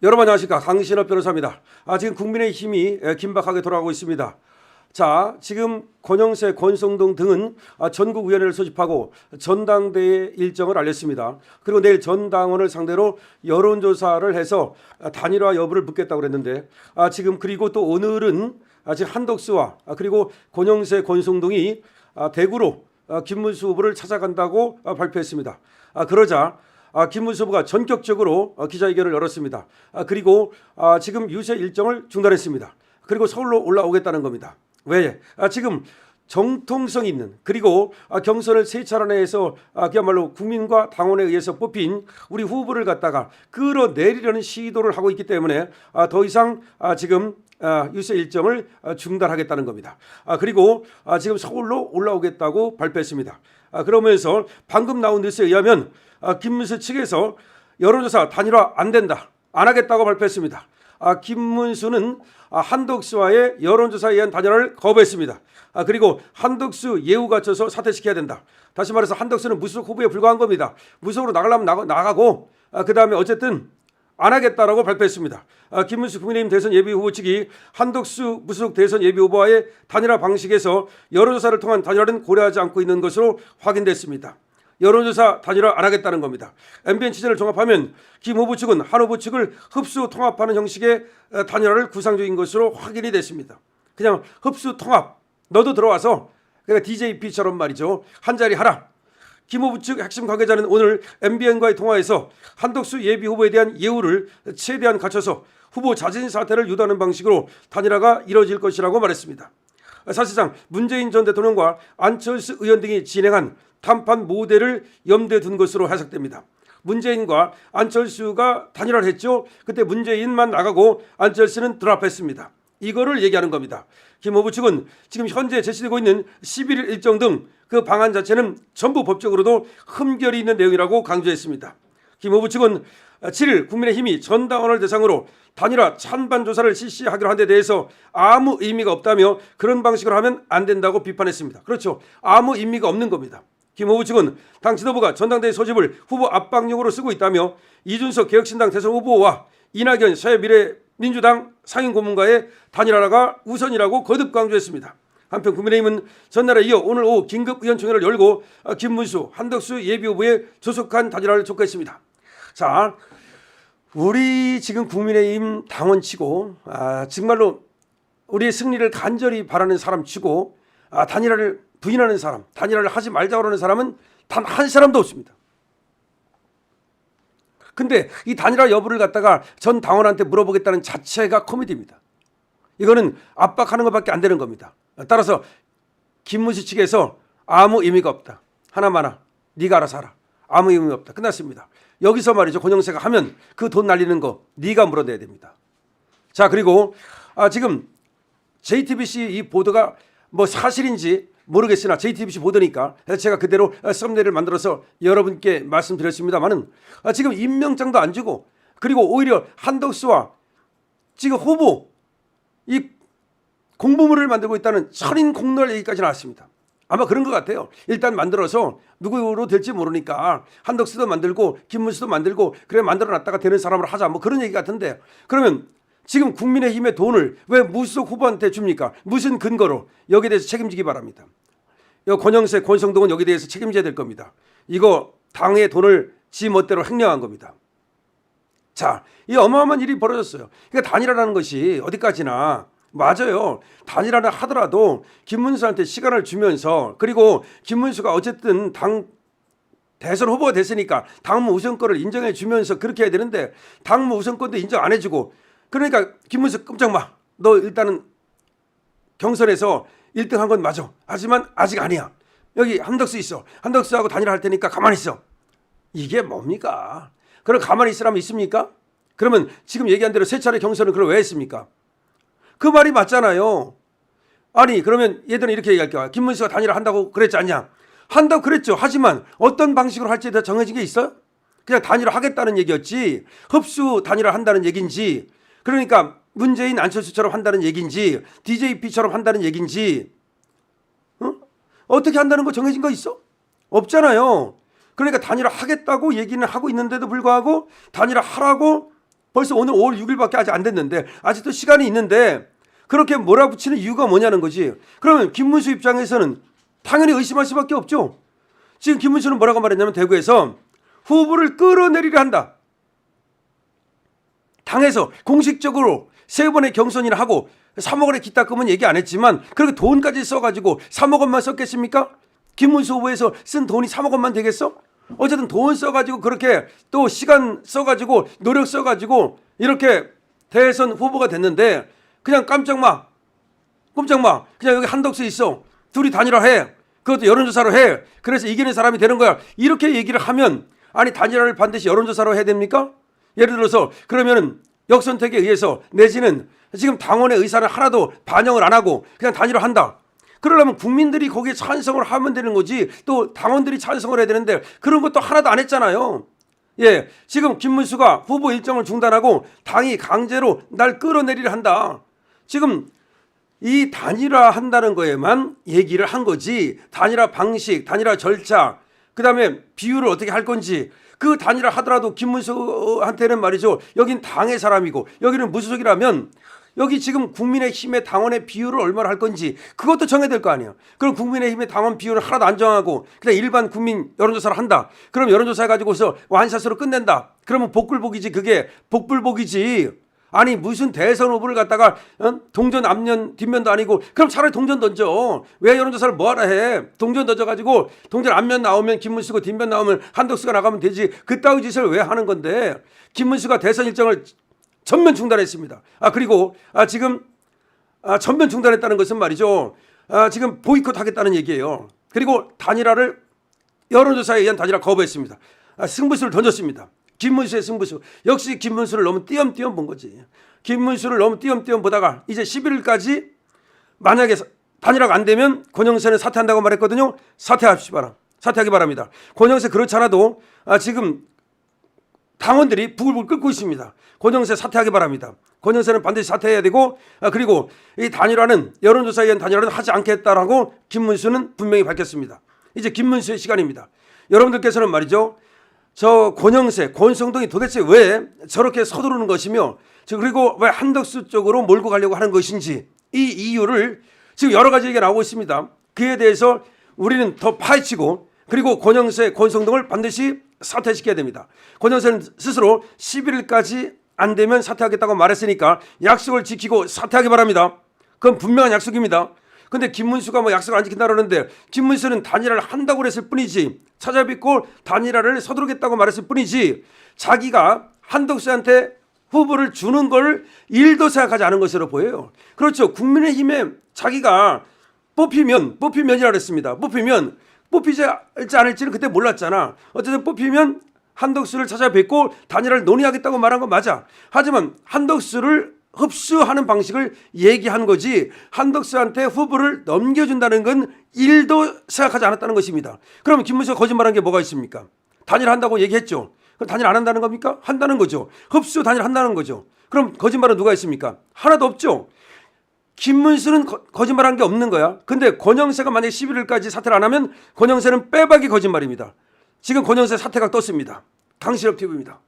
여러분 안녕하십니까. 강신업 변호사입니다. 지금 국민의힘이 긴박하게 돌아가고 있습니다. 자, 지금 권영세, 권성동 등은 전국위원회를 소집하고 전당대회 일정을 알렸습니다. 그리고 내일 전 당원을 상대로 여론조사를 해서 단일화 여부를 묻겠다고 그랬는데 지금 그리고 또 오늘은 지금 한덕수와 그리고 권영세, 권성동이 대구로 김문수 후보를 찾아간다고 발표했습니다. 그러자 김문수 후보가 전격적으로 기자회견을 열었습니다. 그리고 지금 유세 일정을 중단했습니다. 그리고 서울로 올라오겠다는 겁니다. 왜? 지금 정통성 있는 그리고 경선을 세 차례나 해서 그야말로 국민과 당원에 의해서 뽑힌 우리 후보를 갖다가 끌어내리려는 시도를 하고 있기 때문에 더 이상 지금 유세 일정을 중단하겠다는 겁니다. 그리고 지금 서울로 올라오겠다고 발표했습니다. 그러면서 방금 나온 뉴스에 의하면 김문수 측에서 여론조사 단일화 안 된다, 안 하겠다고 발표했습니다. 김문수는 한덕수와의 여론조사에 의한 단일화를 거부했습니다. 그리고 한덕수 예우 갖춰서 사퇴시켜야 된다. 다시 말해서 한덕수는 무소속 후보에 불과한 겁니다. 무소속으로 나가려면 나가고 그 다음에 어쨌든 안 하겠다라고 발표했습니다. 김문수 국민의힘 대선 예비후보 측이 한덕수 무소속 대선 예비후보와의 단일화 방식에서 여론조사를 통한 단일화는 고려하지 않고 있는 것으로 확인됐습니다. 여론조사 단일화 안 하겠다는 겁니다. MBN 취재를 종합하면 김 후보 측은 한 후보 측을 흡수 통합하는 형식의 단일화를 구상 중인 것으로 확인이 됐습니다. 그냥 흡수 통합, 너도 들어와서 그러니까 DJP처럼 말이죠. 한 자리 하라. 김 후보 측 핵심 관계자는 오늘 MBN과의 통화에서 한덕수 예비 후보에 대한 예우를 최대한 갖춰서 후보 자진 사퇴를 유도하는 방식으로 단일화가 이뤄질 것이라고 말했습니다. 사실상 문재인 전 대통령과 안철수 의원 등이 진행한談判 모델을 염두에 둔 것으로 해석됩니다. 문재인과 안철수가 단일화를 했죠. 그때 문재인만 나가고 안철수는 드랍했습니다. 이거를 얘기하는 겁니다. 김 후보 측은 지금 현재 제시되고 있는 11일 일정 등 그 방안 자체는 전부 법적으로도 흠결이 있는 내용이라고 강조했습니다. 김 후보 측은 7일 국민의힘이 전 당원을 대상으로 단일화 찬반 조사를 실시하기로 한 데 대해서 아무 의미가 없다며 그런 방식으로 하면 안 된다고 비판했습니다. 그렇죠. 아무 의미가 없는 겁니다. 김 후보 측은 당 지도부가 전당대회 소집을 후보 압박용으로 쓰고 있다며 이준석 개혁신당 대선 후보와 이낙연 새미래민주당 상임고문과의 단일화가 우선이라고 거듭 강조했습니다. 한편 국민의힘은 전날에 이어 오늘 오후 긴급의원총회를 열고 김문수, 한덕수 예비후보에 조속한 단일화를 촉구했습니다. 자, 우리 지금 국민의힘 당원치고 정말로 우리의 승리를 간절히 바라는 사람치고 단일화를 부인하는 사람, 단일화를 하지 말자고 하는 사람은 단 한 사람도 없습니다. 근데 이 단일화 여부를 갖다가 전 당원한테 물어보겠다는 자체가 코미디입니다. 이거는 압박하는 것밖에 안 되는 겁니다. 따라서 김문수 측에서 아무 의미가 없다. 하나마나 네가 알아서 하라. 아무 의미 없다. 끝났습니다. 여기서 말이죠. 권영세가 하면 그 돈 날리는 거 네가 물어내야 됩니다. 자, 그리고 지금 JTBC 이 보도가 뭐 사실인지 모르겠으나 JTBC 보도니까 제가 그대로 썸네일을 만들어서 여러분께 말씀드렸습니다만은 지금 임명장도 안 주고 그리고 오히려 한덕수와 지금 후보 이 공보물을 만들고 있다는 천인 공로할 얘기까지 나왔습니다. 아마 그런 것 같아요. 일단 만들어서 누구로 될지 모르니까 한덕수도 만들고 김문수도 만들고 그래 만들어놨다가 되는 사람을 하자 뭐 그런 얘기 같은데 그러면 지금 국민의힘의 돈을 왜 무소속 후보한테 줍니까? 무슨 근거로? 여기에 대해서 책임지기 바랍니다. 권영세, 권성동은 여기에 대해서 책임져야 될 겁니다. 이거 당의 돈을 지 멋대로 횡령한 겁니다. 자, 이 어마어마한 일이 벌어졌어요. 그러니까 단일화라는 것이 어디까지나 맞아요. 단일화를 하더라도 김문수한테 시간을 주면서 그리고 김문수가 어쨌든 당 대선 후보가 됐으니까 당무 우선권을 인정해 주면서 그렇게 해야 되는데 당무 우선권도 인정 안 해주고 그러니까 김문수 깜짝 마. 너 일단은 경선에서 1등 한 건 맞아. 하지만 아직 아니야. 여기 한덕수 있어. 한덕수하고 단일화 할 테니까 가만히 있어. 이게 뭡니까? 그럼 가만히 있으라면 있습니까? 그러면 지금 얘기한 대로 세 차례 경선을 그럼 왜 했습니까? 그 말이 맞잖아요. 아니 그러면 얘들은 이렇게 얘기할 거야. 김문수가 단일화 한다고 그랬지 않냐? 한다고 그랬죠. 하지만 어떤 방식으로 할지에 대해 정해진 게 있어요? 그냥 단일화 하겠다는 얘기였지. 흡수 단일화 한다는 얘기인지 그러니까 문재인 안철수처럼 한다는 얘기인지 DJP처럼 한다는 얘기인지 어떻게 한다는 거 정해진 거 있어? 없잖아요. 그러니까 단일화 하겠다고 얘기는 하고 있는데도 불구하고 단일화 하라고 벌써 오늘 5월 6일밖에 아직 안 됐는데 아직도 시간이 있는데 그렇게 몰아붙이는 이유가 뭐냐는 거지. 그러면 김문수 입장에서는 당연히 의심할 수밖에 없죠. 지금 김문수는 뭐라고 말했냐면 대구에서 후보를 끌어내리려 한다. 당에서 공식적으로 3번의 경선이나 하고 3억 원의 기타금은 얘기 안 했지만 그렇게 돈까지 써가지고 3억 원만 썼겠습니까? 김문수 후보에서 쓴 돈이 3억 원만 되겠어? 어쨌든 돈 써가지고 그렇게 또 시간 써가지고 노력 써가지고 이렇게 대선 후보가 됐는데 그냥 꼼짝마 그냥 여기 한덕수 있어 둘이 단일화해 그것도 여론조사로 해 그래서 이기는 사람이 되는 거야 이렇게 얘기를 하면 아니 단일화를 반드시 여론조사로 해야 됩니까? 예를 들어서 그러면은 역선택에 의해서 내지는 지금 당원의 의사를 하나도 반영을 안 하고 그냥 단일화한다. 그러려면 국민들이 거기에 찬성을 하면 되는 거지 또 당원들이 찬성을 해야 되는데 그런 것도 하나도 안 했잖아요. 예, 지금 김문수가 후보 일정을 중단하고 당이 강제로 날 끌어내리려 한다. 지금 이 단일화 한다는 거에만 얘기를 한 거지 단일화 방식, 단일화 절차, 그 다음에 비율을 어떻게 할 건지 그 단일화 하더라도 김문수한테는 말이죠. 여긴 당의 사람이고 여기는 무소속이라면 여기 지금 국민의힘의 당원의 비율을 얼마나 할 건지 그것도 정해야 될 거 아니에요. 그럼 국민의힘의 당원 비율을 하나도 안 정하고 그냥 일반 국민 여론조사를 한다. 그럼 여론조사 가지고서 완샷으로 끝낸다. 그러면 복불복이지 그게 복불복이지. 아니 무슨 대선 후보를 갖다가 동전 앞면 뒷면도 아니고 그럼 차라리 동전 던져. 왜 여론조사를 뭐하라 해. 동전 던져가지고 동전 앞면 나오면 김문수고 뒷면 나오면 한덕수가 나가면 되지. 그따위 짓을 왜 하는 건데. 김문수가 대선 일정을 전면 중단했습니다. 그리고 지금 전면 중단했다는 것은 말이죠. 지금 보이콧 하겠다는 얘기예요. 그리고 단일화를 여론조사에 의한 단일화 거부했습니다. 승부수를 던졌습니다. 김문수의 승부수. 역시 김문수를 너무 띄엄띄엄 본 거지. 김문수를 너무 띄엄띄엄 보다가 이제 11일까지 만약에 단일화가 안 되면 권영세는 사퇴한다고 말했거든요. 사퇴하기 바랍니다. 권영세 그렇지 않아도 지금 당원들이 부글부글 끓고 있습니다. 권영세 사퇴하기 바랍니다. 권영세는 반드시 사퇴해야 되고 그리고 이 단일화는 여론조사에 의한 단일화는 하지 않겠다라고 김문수는 분명히 밝혔습니다. 이제 김문수의 시간입니다. 여러분들께서는 말이죠. 저 권영세, 권성동이 도대체 왜 저렇게 서두르는 것이며 그리고 왜 한덕수 쪽으로 몰고 가려고 하는 것인지 이 이유를 지금 여러 가지 얘기가 나오고 있습니다. 그에 대해서 우리는 더 파헤치고 그리고 권영세, 권성동을 반드시 사퇴시켜야 됩니다. 권영세는 스스로 11일까지 안 되면 사퇴하겠다고 말했으니까 약속을 지키고 사퇴하기 바랍니다. 그건 분명한 약속입니다. 근데 김문수가 뭐 약속을 안 지킨다 그러는데 김문수는 단일화를 한다고 그랬을 뿐이지 찾아뵙고 단일화를 서두르겠다고 말했을 뿐이지 자기가 한덕수한테 후보를 주는 걸 일도 생각하지 않은 것으로 보여요. 그렇죠. 국민의힘에 자기가 뽑히면이라 그랬습니다. 뽑히지 않을지는 그때 몰랐잖아. 어쨌든 뽑히면 한덕수를 찾아뵙고 단일화를 논의하겠다고 말한 건 맞아. 하지만 한덕수를 흡수하는 방식을 얘기한 거지 한덕수한테 후보를 넘겨준다는 건 일도 생각하지 않았다는 것입니다. 그럼 김문수가 거짓말한 게 뭐가 있습니까? 단일한다고 얘기했죠. 그럼 단일 안 한다는 겁니까? 한다는 거죠. 흡수 단일 한다는 거죠. 그럼 거짓말은 누가 있습니까? 하나도 없죠. 김문수는 거짓말한 게 없는 거야. 근데 권영세가 만약에 11일까지 사퇴를 안 하면 권영세는 빼박이 거짓말입니다. 지금 권영세 사퇴가 떴습니다. 강신업 TV입니다.